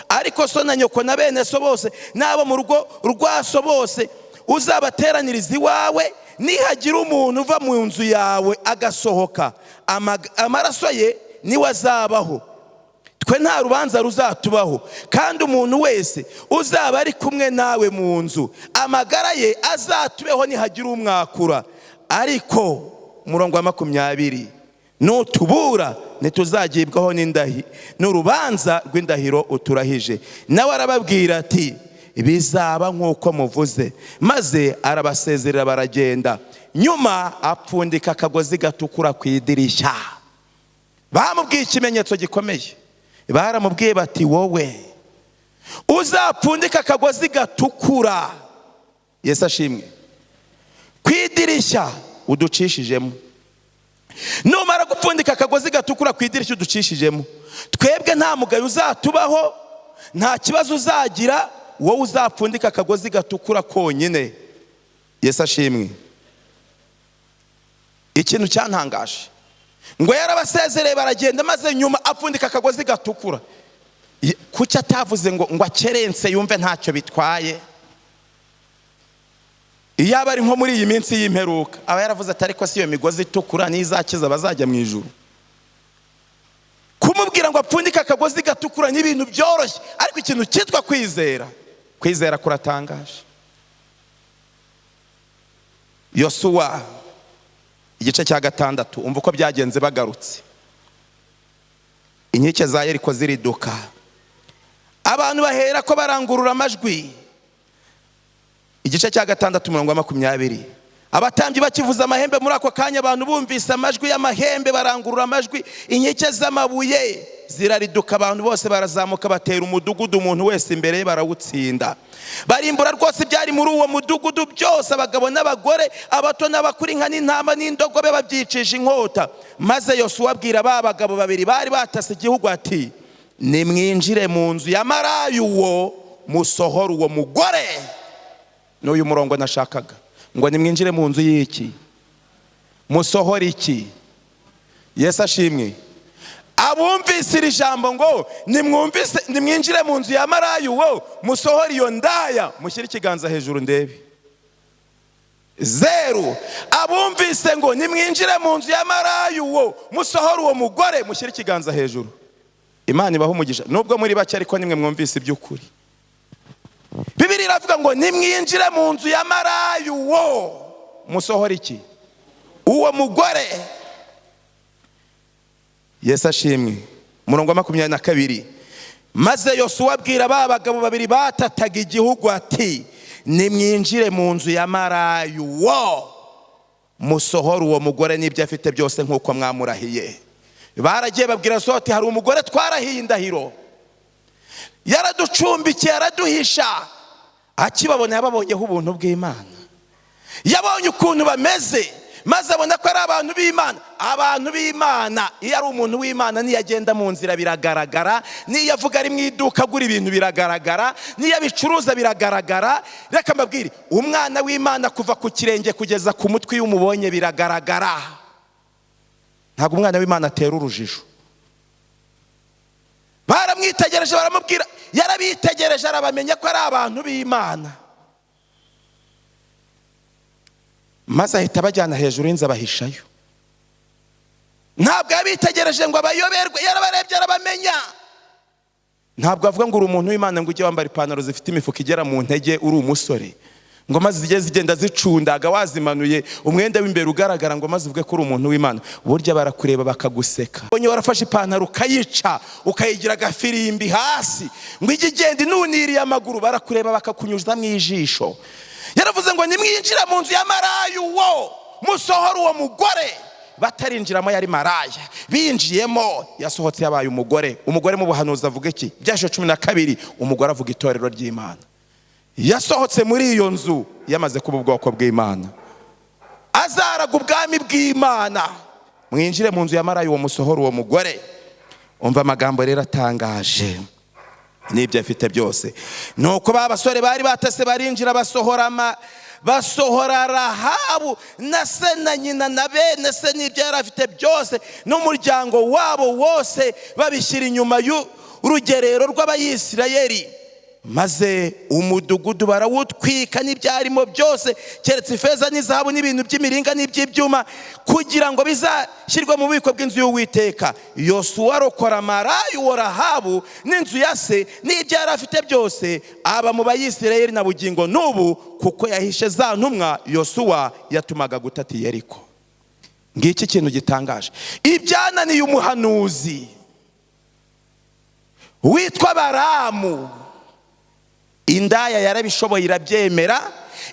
ariko so na nyoko na bene so bose n'abo mu rugo rwaso bose uzabateraniriza iwawe. Nihagira umuntu uva mu nzu yawe agasohoka, amaraso ye niwe azabaho, twe nta rubanza ruzatubaho. Kandi umuntu wese uzaba ari kumwe nawe mu nzu, amagara ye azatubeho nihagira umwakura. Ariko umurongo wa 20, nutubura ntituzagibwaho n'urubanza rw'indahiro uturahije. Nawe arababwira ati bizaba nk'uko muvuze, maze arabasezerera baragenda. Nyuma apfundika akagozi gatukura ku idirishya. Bamubwiye ikimenyetso gikomeye, baramubwiye bati wowe uzapfundika akagozi gatukura, Yesu ashimwe, ku idirishya uducishijemo. Numara gupfundika akagozi gatukura ku idirishya uducishijemo, twebwe nta mugayo uzatubaho, nta kibazo uzagira, wowe uzapfundika akagozi gatukura konyine. Yesu ashimwe. Ikintu cyantangaje ngo yarabasezereye baragenda, maze nyuma apfundika akagozi gatukura. Kuki atavuze ngo akerense yumve ntacyo bitwaye? Iyo abari nko muri iyi minsi y'imperuka aba yaravuze ati ariko si iyo migozi itukura nizakiza bazajya mu ijuru. Kumubwira ngo apfundike akagozi gatukura ni ibintu byoroshye, ariko ikintu cyitwa kwizera kuratangaje. Yosuwa igice cya 6, umva uko byagenze bagarutse. Inkike za Yeriko ziriduka, abantu bahera ko barangurura amajwi. Igice cya 6 umurongo wa 20, abatambyi bakivuza amahembe. Muri ako kanya abantu bumvise amajwi y'amahembe barangurura amajwi, inkike z'amabuye zirariduka, abantu bose barazamuka batera umudugudu, umuntu wese imbere barawutsinda. Barimbura rwose byari muri uwo mudugudu byose, abagabo n'abagore, abato n'abakuru, inka n'intama n'indogobe babyicije inkota. Maze Yosuwa abwira ba bagabo 2 bari batase igihugu ati nimwinjire mu nzu ya Marayu uwo musohora uwo mugore. N'uyu murongo nashakaga ngo nimwinjire mu nzu y'iki, musohora iki. Yesu ashimwe. Abumvise iri jambo ngo nimwinjire mu nzu ya Marayu uwo musohora iyo ndaya, mushyire ikiganza hejuru ndebe. 0. Abumvise ngo nimwinjire mu nzu ya Marayu uwo musohora uwo mugore, mushyire ikiganza hejuru. Imana ibaho umugisha, nubwo muri bake ariko nimwe mwumvise iby'ukuri. Bibiliya iravuga ngo nimwinjire mu nzu ya Marayu uwo musohora iki, uwo mugore. Yesu ashimwe. Umurongo wa 22, maze Yosuwa abwira ba bagabo 2 batataga igihugu ati nimwinjire mu nzu ya Marayu uwo musohora uwo mugore n'ibyo afite byose nk'uko mwamurahiye. Baragiye babwira so ati hari umugore twarahiye indahiro, yaraducumbikiye araduhisha. Akibabona yababonyeho ubuntu bw'Imana, yabonye ukuntu bameze, maze abona ko ari abantu b'Imana. Abantu b'Imana iyo ari umuntu w'Imana, niyo agenda mu nzira biragaragara, niyo avuga ari mu iduka agura ibintu biragaragara, niyo abicuruza biragaragara. Reka mbabwire, umwana w'Imana kuva ku kirenge kugeza ku mutwe iyo umubonye biragaragara. Ntabwo umwana w'Imana atera urujijo. Baramwitegereje baramubwira, yarabitegereje arabamenya ko ari abantu b'Imana, maze ahita bajyana hejuru y'inzu abahishayo. Ntabwo yabitegereje ngo abayoberwe, yarabarebye arabamenya. Ntabwo avuga ngo uri umuntu w'Imana ngo ujye wambara ipantaro zifite imifuka igera mu ntege uri umusore, ngo maze zijye zigenda zicundaga wazimanuye umwenda w'imbere ugaragara, ngo maze uvuge ko uri umuntu w'Imana. Burya barakureba bakaguseka. Bonye warafashe ipantaro ukayica ukayigira agafirimbi hasi ngo ijye igenda inuniriye amaguru, barakureba bakakunyuza mu ijisho. Yaravuze ngo nimwinjira mu nzu ya maraya uwo musohora uwo mugore. Batarinjiramo yari maraya, binjiyemo yasohotse yabaye umugore. Umugore mu buhanuzi avuga iki? Byasho 12, umugore avuga itorero ry'Imana. Yasohotse muri iyo nzu yamaze kuba ubwoko bw'Imana, azaraga ubwami bw'Imana. Mwinjire mu nzu ya maraya uwo musohora uwo mugore. Umva amagambo rero atangaje n'ibyo afite byose. Nuko babasore bari batase barinjira basohora Rahabu na se na nyina na bene se n'ibyo yari afite byose n'umuryango wabo wose, babishyira inyuma y'urugerero rw'Abayisirayeli. Maze umudugudu barawutwika n'ibyarimo byose, keretse ifeza n'izahabu n'ibintu by'imiringa n'iby'ibyuma, kugira ngo bizashyirwe mu bubiko bw'inzu y'Uwiteka. Yosuwa arokora maraya uwo Rahabu n'inzu ya se n'ibyo yari afite byose, aba mu Bayisirayeli na bugingo n'ubu, kuko yahishe za ntumwa Yosuwa yatumaga gutata Yeriko. Ngiki ikintu gitangaje. Ibyananiye umuhanuzi witwa Baramu, indaya yarabishoboye, irabyemera,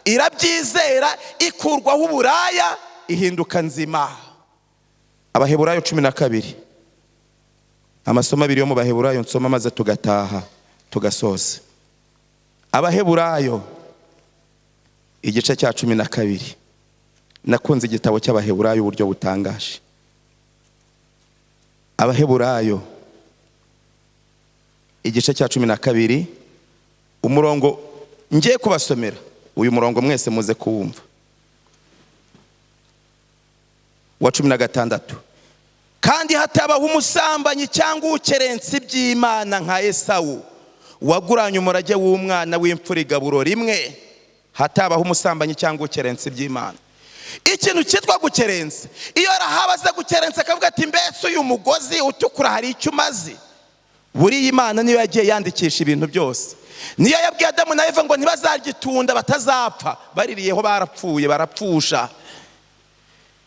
irabyizera, ikurwaho uburaya, ihinduka nzima. Abaheburayo 12, amasomo 2 yo mu Baheburayo nsoma maze tugataha tugasoza. Abaheburayo igice cya 12. Nakunze igitabo cy'Abaheburayo uburyo butangaje. Abaheburayo igice cya 12, umurongo ngiye kubasomera. Uyu murongo mwese muze kuwumva. Wa 16. Kandi hatabaho umusambanyi cyangwa ukerensi by'Imana nka Esawu, waguranye umurage w'umwana w'imfura igaburo rimwe. Hatabaho umusambanyi cyangwa ukerensi by'Imana. Ikintu cyitwa gukerensa, iyo Rahabu aza gukerensa akavuga ati mbese uyu mugozi utukura hari icyo umaze. Buriya Imana niyo yagiye yandikisha ibintu byose. Niyo yabwiye Adamu na Eva ngo ntibazagitunda batazapfa, baririyeho barapfuye barapfusha.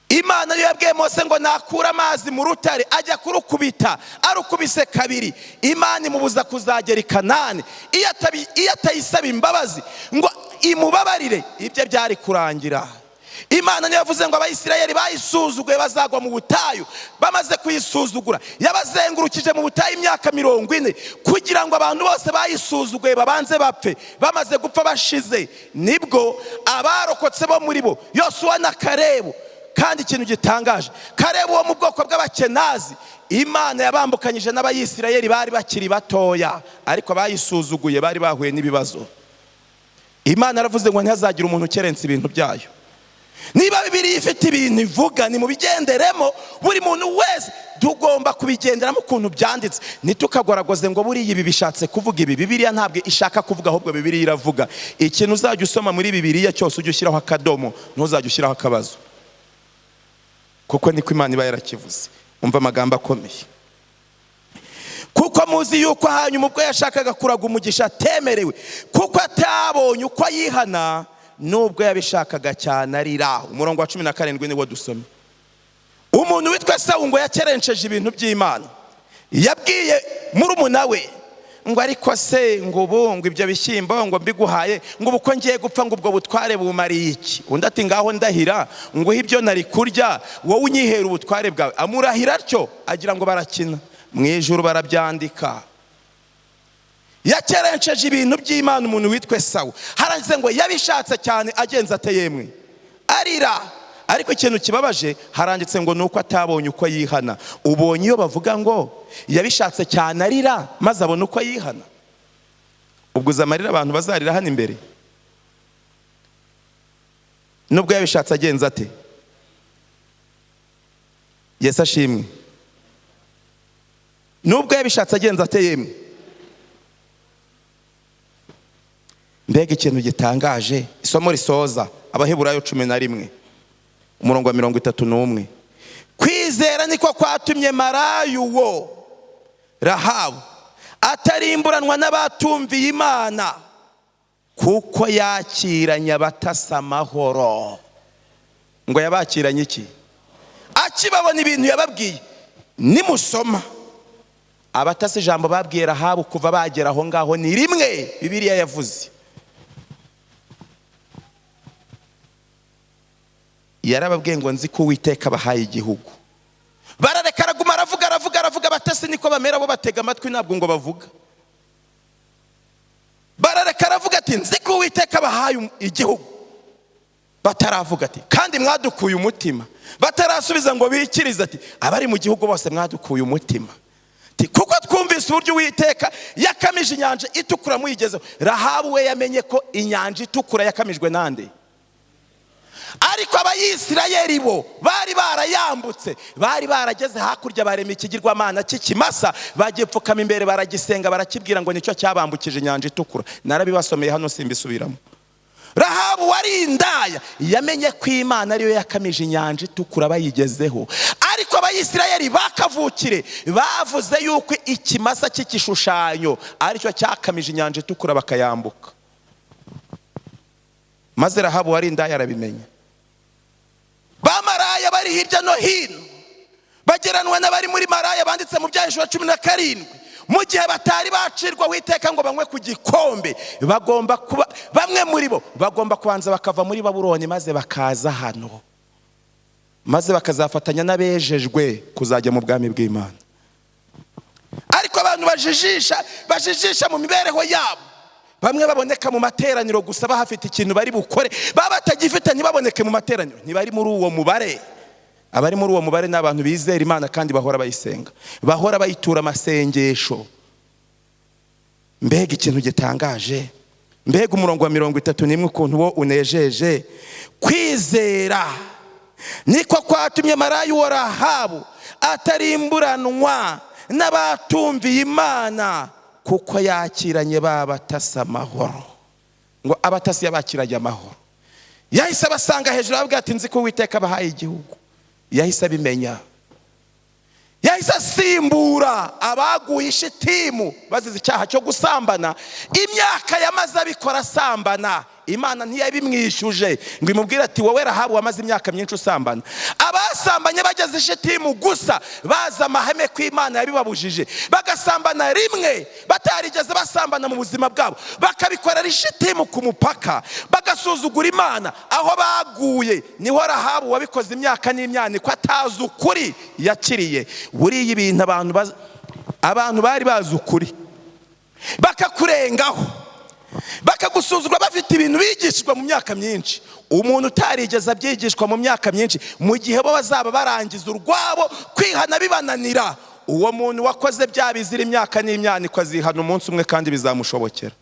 Imana niyo yabwiye Mose ngo nakura amazi mu rutare ajya kurukubita, arukubise kabiri, Imana imubuza kuzagera i Kanani. Iyo atayisaba imbabazi ngo imubabarire, ibyo byari kurangira. Imana niyo yavuze ngo Abayisirayeli bayisuzuguye bazagwa mu butayu. Bamaze kuyisuzugura yabazengurukije mu butayu imyaka 40, kugira ngo abantu bose bayisuzuguye babanze bapfe. Bamaze gupfa bashize, nibwo abarokotse bo muri bo Yosuwa na Kalebu. Kandi ikintu gitangaje, Kalebu wo mu bwoko bw'Abakenazi, Imana yabambukanyije n'Abayisirayeli bari bakiri batoya, ariko bayisuzuguye bari bahuye n'ibibazo. Imana yaravuze ngo ntihazagira umuntu ukerensa ibintu byayo. Niba Bibiliya ifite ibintu ivuga, ni mu bigenderemo. Buri muntu wese tugomba kubigenderamo ukuntu byanditse. Nitukagoragoze ngo buriya ibi bishatse kuvuga ibi. Bibiliya ntabwo ishaka kuvuga, ahubwo Bibiliya iravuga. Ikintu uzajya usoma muri Bibiliya cyose ujye ushyiraho akadomo, ntuzajya ushyiraho akabazo, kuko niko Imana iba yarakivuze. Umva amagambo akomeye. Kuko muzi yuko hanyuma ubwo yashakaga kuraga umugisha atemerewe, kuko atabonye uko yihana, nubwo yabishakaga cyane arira. Umurongo wa 17 niwo dusome. Umuntu witwa Esawu ngo yakerenceje ibintu by'Imana, yabwiye murumuna we ngo ariko se ngo ubu ngo ibyo bishyimbo ngo mbiguhaye ngo uko ngiye gupfa ngo ubwo butware bumariye iki? Undi ati ngaho ndahira ngo ibyo nari kurya wowe unyihera ubutware bwawe. Amurahira atyo agira ngo barakina. Mu ijuru barabyandika. Yakerenceje ibintu by'Imana umuntu witwa Esawu. Harangize ngo yabishatse cyane agenza ate yemwe, arira ariko ikintu kibabaje haranditse ngo nuko atabonye uko yihana. Ubonye iyo bavuga ngo yabishatse cyane arira maze abona uko yihana? Ubwo uzamarira abantu bazarira hano imbere? Nubwo yabishatse agenza ate? Yesu ashimwe. Nubwo yabishatse agenza ate yemwe? Mbega ikintu gitangaje. Isomo risoza Abaheburayo 11 umurongo wa 31. Kwizera niko kwatumye Marayu wo Rahabu atarimburanwa n'abatumviye Imana, kuko yakiranye abatasa amahoro. Ngo yabakiranye iki? Akibabona ibintu yababwiye. Nimusoma abatasi ijambo babwiye Rahabu kuva bagera aho ngaho ni rimwe Bibiliya yavuze. Yarababwiye ngo nzi ko Uwiteka bahaye igihugu. Barareka araguma aravuga abatasi niko bamera bo batega amatwi ntabwo ngo bavuga. Barareka aravuga ati nzi ko Uwiteka bahaye igihugu. Bataravuga ati kandi mwadukuye umutima. Batarasubiza ngo bikirize ati abari mu gihugu bose mwadukuye umutima. Kuko twumvise uburyo Uwiteka yakamije inyanja itukura muyigezeho. Rahabu we yamenye ko inyanja itukura yakamijwe nande? Ariko Abayisirayeli bo bari barayambutse, bari barageze hakurya barema ikigirwamana cy'ikimasa, bagipfukama imbere baragisenga barakibwira ngo nicyo cyabambukije inyanja itukura. Narabibasomeye hano simbisubiramo. Rahabu wari indaya yamenye ko Imana ariyo yakamije inyanja itukura bayigezeho. Ariko Abayisirayeli bakavukire bavuze yuko ikimasa cy'ikishushanyo aricyo cyakamije inyanja itukura bakayambuka. Maze Rahabu wari indaya arabimenya. Bamaraya bari hirya no hino bageranwa n'abari muri maraya banditse mu Byahishura 17. Mu gihe batari bacirwa Uwiteka ngo banywe ku gikombe, bagomba kuba bamwe muri bo bagomba kubanza bakava muri Babuloni maze bakaza hano, maze bakazafatanya n'abejejwe kuzajya mu bwami bw'Imana. Ariko abantu bajijisha mu mibereho yabo, bamwe baboneka mu materaniro gusa bahafite ikintu bari bukore, baba batagifite ntibaboneke mu materaniro, ntibari muri uwo mubare. Abari muri uwo mubare n'abantu bizera Imana kandi bahora bayisenga, bahora bayitura amasengesho. Mbega ikintu gitangaje. Mbega umurongo wa 31 ukuntu wo unejeje. Kwizera niko kwatumye Marayu wa Rahabu atarimburanwa n'abatumviye Imana, kuko yakiranye babatasa amahoro. Ngo abatasi yabakiranye amahoro. Yahise abasanga hejuru ababwira ati nzi ko Uwiteka bahaye igihugu. Yahise abimenya. Yahise asimbura abaguye ishitimu bazize icyaha cyo gusambana. Imyaka yamaze abikora asambana, Imana ntiyabimwishuje ngo imubwire ati wowe Rahabu wamaze imyaka myinshi usambana. Abasambanye bageze ishitimu gusa baza amahame ko Imana yabibabujije, bagasambana rimwe batarigeze basambana mu buzima bwabo, bakabikorera ishitimu ku mupaka, bagasuzugura Imana. Aho baguye niho Rahabu wabikoze imyaka n'imyaniko atazi ukuri yakiriye. Buriya ibintu abantu bari bazi ukuri bakakurengaho, bakagusuzugura bafite ibintu bigishwa mu myaka myinshi. Umuntu utarigeze abyigishwa mu myaka myinshi, mu gihe bo bazaba barangiza urwabo kwihana bibananira, uwo muntu wakoze bya bizira imyaka n'imyaniko azihana umunsi umwe kandi bizamushobokera.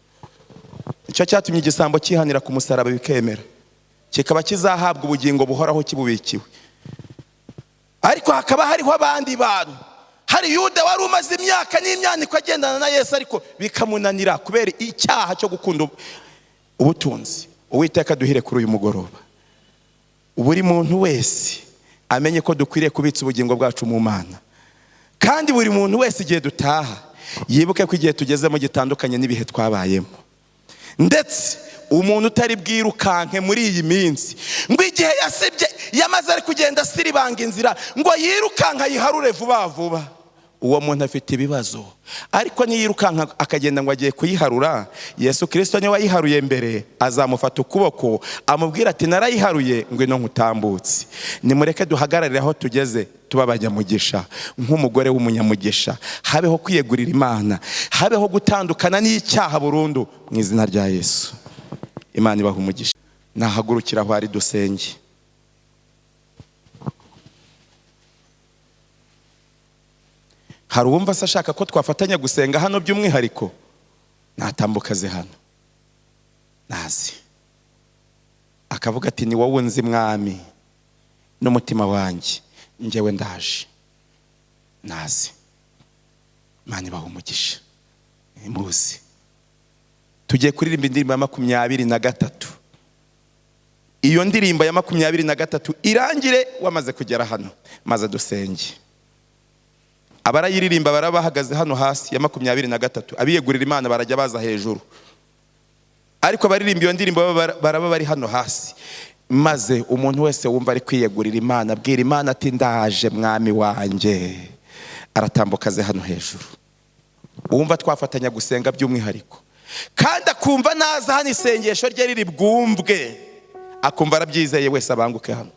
Icyo cyatumye igisambo kihanira ku musaraba bikemera, kikaba kizahabwa ubugingo buhoraho kibubikiwe. Ariko hakaba hariho abandi bantu. Hari Yuda wari umaze imyaka n'imyaniko agendana na Yesu, ariko bikamunanira kubera icyaha cyo gukunda ubutunzi. Uwiteka duhire kuri uyu mugoroba, buri muntu wese amenye ko dukwiriye kubitsa ubugingo bwacu mu Mana. Kandi buri muntu wese igihe dutaha yibuke ko igihe tugezemo gitandukanye n'ibihe twabayemo. Ndetse umuntu utari bwirukanke muri iyi minsi ngo igihe yasibye yamaze ari kugenda asiribanga inzira ngo yirukanka yiharure vuba vuba, uwo muntu afite ibibazo. Ariko niyirukanka akagenda ngo agiye kuyiharura, Yesu Kristo niwe wayiharuye mbere, azamufata ukuboko amubwira ati narayiharuye ngwino nkutambutse. Nimureke duhagararire aho tugeze tuba abanyamugisha, nk'umugore w'umunyamugisha. Habeho kwiyegurira Imana, habeho gutandukana n'icyaha burundu mu izina rya Yesu. Imana ibaha umugisha. Nahagurukira aho ari dusenge. hari uwumva se ashaka ko twafatanya gusenga hano by'umwihariko, natambukaze hano nazi akavuga ati ni wowe nzi mwami n'umutima wanjye, njyewe ndaje. Nazi Imana ibaha umugisha. Muzi tugiye kuririmba indirimbo ya 23. Iyo ndirimbo ya 23 irangire wamaze kugera hano, maze dusenge. Abarayiririmba barabahagaze hano hasi ya 23, abiyegurira Imana barajya baza hejuru, ariko abaririmba iyo ndirimbo baraba bari hano hasi. Maze umuntu wese wumva ari kwiyegurira Imana, abwira Imana ati ndaje mwami wanjye, aratambukaze hano hejuru. Uwumva twafatanya gusenga by'umwihariko kandi akumva naza hano isengesho rye riri bwumvwe, akumva arabyizeye wese abanguke hano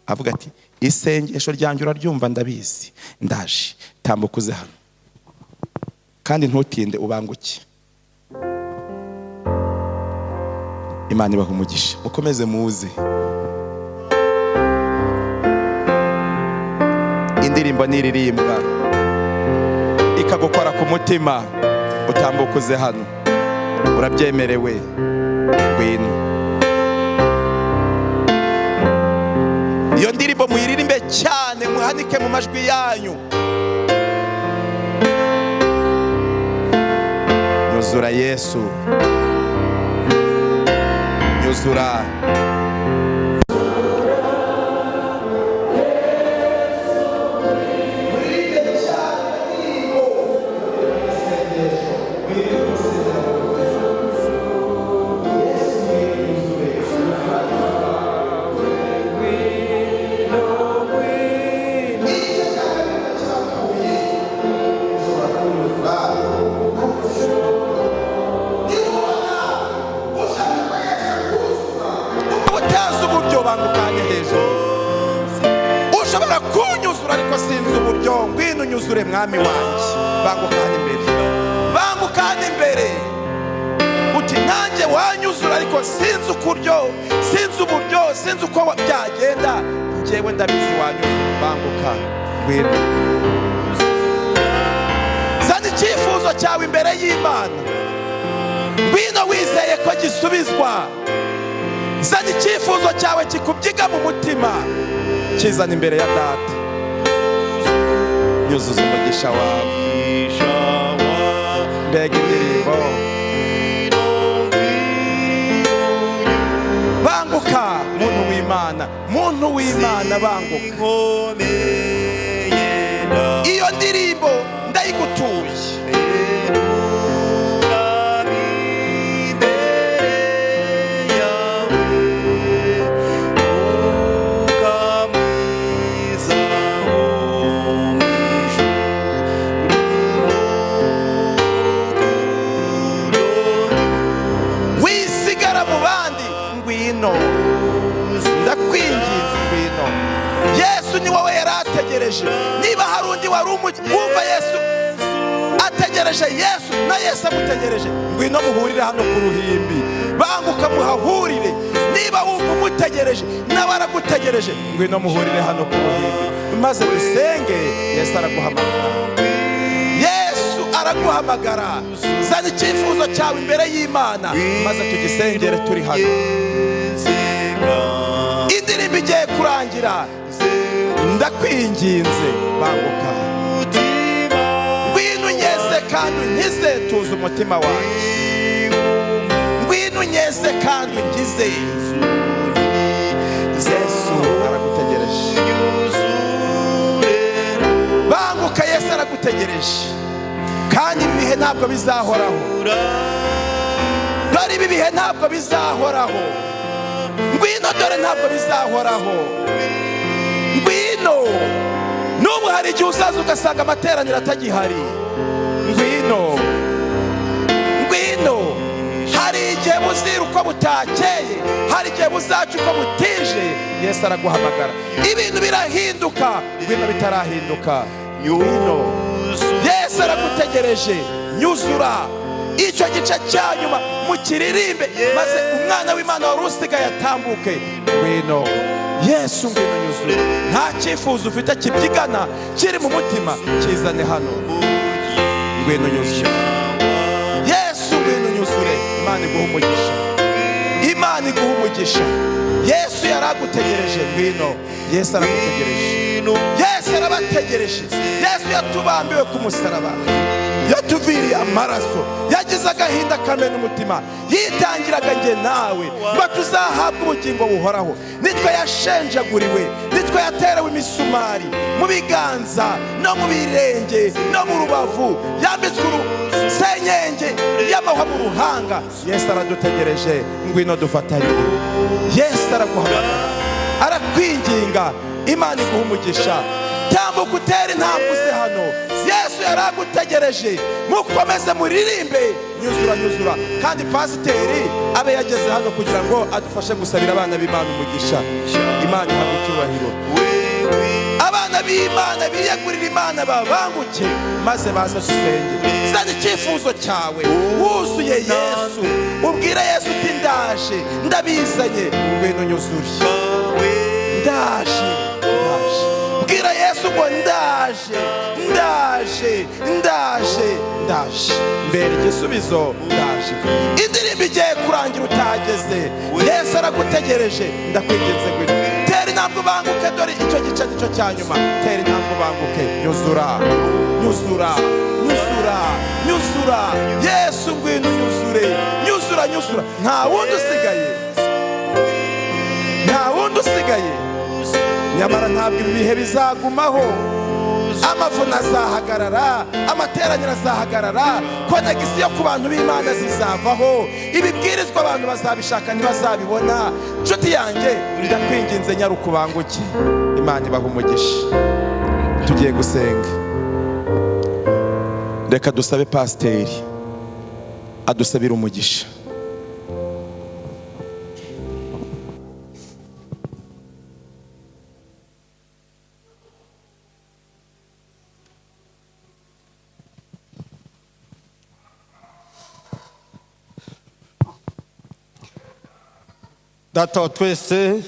avuga ati isengesho ryanjye uraryumva ndabizi, ndaje. Tambukuze hano kandi ntutinde, ubanguke. Imana ibaha umugisha, mukomeze muze. Indirimbo niririmbwa ikagukora ku mutima, utambukuze hano, urabyemerewe. Ngwino. Iyo ndirimbo muyiririmbe cyane, muhanike mu majwi yanyu. Nyuzura Yesu, nyuzura. Ushobora kunyuzura ariko sinzi uburyo, ngwino unyuzure mwami wanjye. Bangukana imbere, bangukana imbere. Uti nanjye wanyuzura ariko sinzi ukuryo, sinzi uburyo, sinzi uko byagenda, njyewe ndabizi wanyuzura. Banguka, ngwino. Zana icyifuzo cyawe imbere y'Imana, ngwino wizeye ko gisubizwa. Zana icyifuzo cyawe kikubyiga mu mutima, kizana imbere ya Data. Nyuzuza umugisha wawe. Mbega indirimbo. Banguka muntu w'Imana, muntu w'Imana, banguka. Iyo ndirimbo ndayigutuye. Ndakwinginze ngwino. Yesu ni wowe yarategereje. Niba hari undi wari wumva Yesu ategereje Yesu, na Yesu amutegereje, ngwino muhurire hano ku ruhimbi. Banguka muhahurire. Niba wumva umutegereje nawe aragutegereje, ngwino muhurire hano ku ruhimbi maze dusenge. Yesu araguhamagara, Yesu araguhamagara. Zana icyifuzo cyawe imbere y'Imana maze tugisengere turi hano. Indirimbo igiye kurangira, ndakwinginze banguka. Ngwino unyeze kandi unkize, tuza umutima wanjye. Ngwino unyeze kandi unkize. Yesu aragutegereje. Banguka, Yesu aragutegereje. Kandi ibi bihe ntabwo bizahoraho. Dore ibi bihe ntabwo bizahoraho. Ngwino, dore ntabwo bizahoraho. Ngwino. N'ubu hari igihe uzaza ugasanga amateraniro atagihari. Ngwino, ngwino. Hari igihe buzira uko butakeye, hari igihe buzaca uko butije. Yesu araguhamagara. Ibintu birahinduka, ngwino bitarahinduka. Ngwino, Yesu aragutegereje. Nyuzura icyo gice cya nyuma mukiririmbe, maze umwana w'Imana wari usigaye atambuke. Ngwino, Yesu ngwino nyuzure nta cyifuzo ufite kibyigana kiri mu mutima kizane hano ngwino nyuzure Yesu ngwino nyuzure Imana iguha umugisha Imana iguha umugisha Yesu yaragutegereje ngwino Yesu aragutegereje Yesu arabategereje Yesu yatubambiwe ku musaraba yatuviriye amaraso yagize agahinda kamena umutima yitangiraga nge nawe ngo tuzahabwe ubugingo buhoraho nitwe yashenjaguriwe nitwe yaterewe imisumari mu biganza no mu birenge no mu rubavu yambitswe senyenge y'amahwa mu ruhanga Yesu aradutegereje ngwino dufatanye Yesu araguhamagara arakwinginga Imana iguha umugisha tambuka utere intambwe hano Yesu yaragutegereje mukomeze muririmbe nyuzura kandi pasiteri abe yageze hano kugira ngo adufashe gusabira abana b'Imana umugisha Imana ihabwe icyubahiro abana b'Imana biyegurira Imana babanguke maze baza dusenge zana icyifuzo cyawe wuzuye Yesu ubwire Yesu uti ndaje ndabizanye ngwino nyuzure ndaje bwira Yesu ngo ndaje mbere igisubizo ndaje indirimbo igiye kurangira utageze Yesu aragutegereje ndakwinginze ngwino tera intambwe ubanguke dore icyo gice nicyo cya nyuma tera intambwe ubanguke nyuzura Yesu ngwino nyuzura nta wundi usigaye nyamara ntabwo ibi bihe bizagumaho amavuna azahagarara amateraniro azahagarara konegisiyo ku bantu b'Imana zizavaho ibibwirizwa abantu bazabishaka ntibazabibona nshuti yanjye ndakwinginze nyarukubanguke Imana ibaha umugisha tugiye gusenga reka dusabe pasiteri adusabira umugisha Data wa twese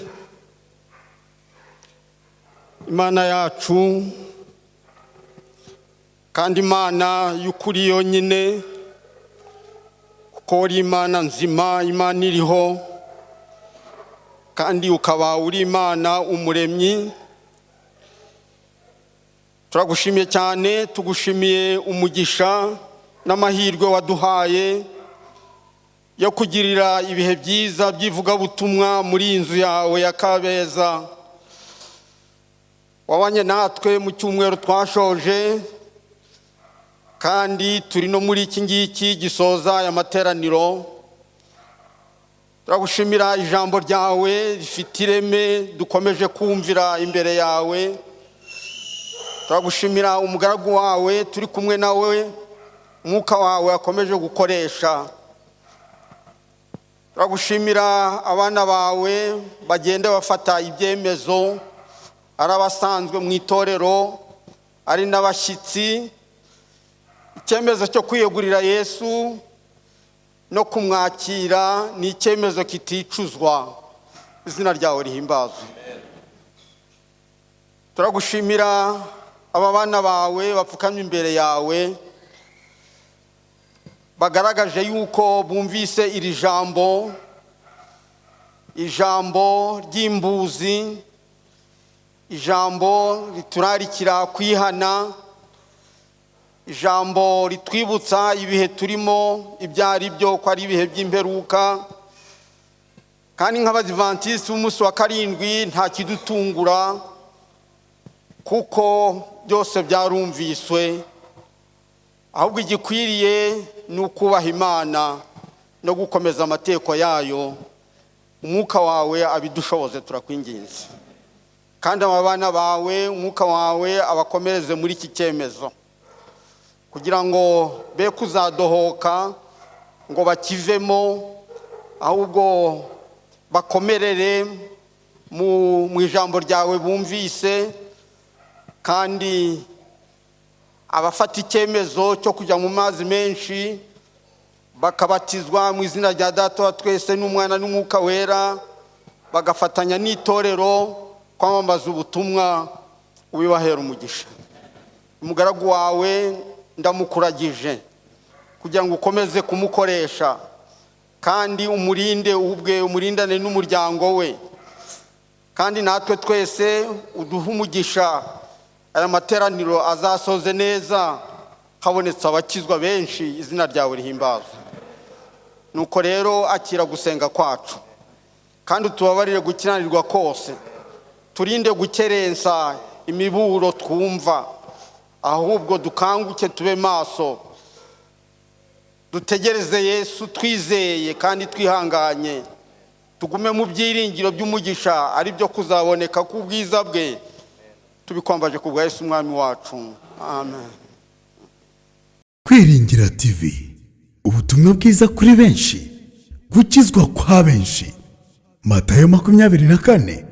Imana yacu kandi Imana y'ukuri yonyine kuko uri Imana nzima Imana iriho kandi ukaba uri Imana umuremyi turagushimiye cyane tugushimiye umugisha n'amahirwe waduhaye yo kugirira ibihe byiza by'ivugabutumwa muri inzu yawe ya Kabeza wabanye natwe mu cyumweru twashoje kandi turi no muri iki ngiki gisoza aya materaniro turagushimira ijambo ryawe rifite ireme dukomeje kumvira imbere yawe turagushimira umugaragu wawe turi kumwe nawe umwuka wawe akomeje gukoresha turagushimira abana bawe bagenda bafata ibyemezo ari abasanzwe mu itorero ari n'abashyitsi icyemezo cyo kwiyegurira Yesu no kumwakira ni icyemezo kiticuzwa izina ryawe rihimbazwe turagushimira aba bana bawe bapfukamye imbere yawe bagaragaje yuko bumvise iri ijambo ry'imbuzi ijambo riturarikira kwihana ijambo ritwibutsa ibihe turimo ibyari byo ko ari ibihe by'imperuka kandi nk'abadivantisi b'umunsi wa karindwi nta kidutungura kuko byose byarumviswe ahubwo igikwiriye ni ukubaha Imana no gukomeza amategeko yayo umwuka wawe abidushoboze turakwinginze kandi abana bawe umwuka wawe abakomereze muri iki cyemezo kugira ngo be kuzadohoka ngo bakivemo ahubwo bakomerere mu ijambo ryawe bumvise kandi abafata icyemezo cyo kujya mu mazi menshi bakabatizwa mu izina rya Data wa twese n'Umwana n'Umwuka wera bagafatanya n'itorero kwamamaza ubutumwa ubibahera umugisha. Umugaragu wawe ndamukuragije kugira ngo ukomeze kumukoresha kandi umurinde ubwe, umurindane n'umuryango we, kandi natwe twese uduhe umugisha. Aya materaniro azasoze neza habonetse abakizwa benshi, izina ryawe rihimbazwe. Nuko rero akira gusenga kwacu kandi tubabarire gukiranirwa kose, turinde gukerensa imiburo twumva, ahubwo dukanguke tube maso, dutegereze Yesu twizeye kandi twihanganye, tugume mu byiringiro by'umugisha ari byo kuzaboneka ku bwiza bwe, tubikwambaje ku bwa Yesu umwami wacu, amen. Kwiringira TV, ubutumwa bwiza kuri benshi, gukizwa kwa benshi. Matayo 24:14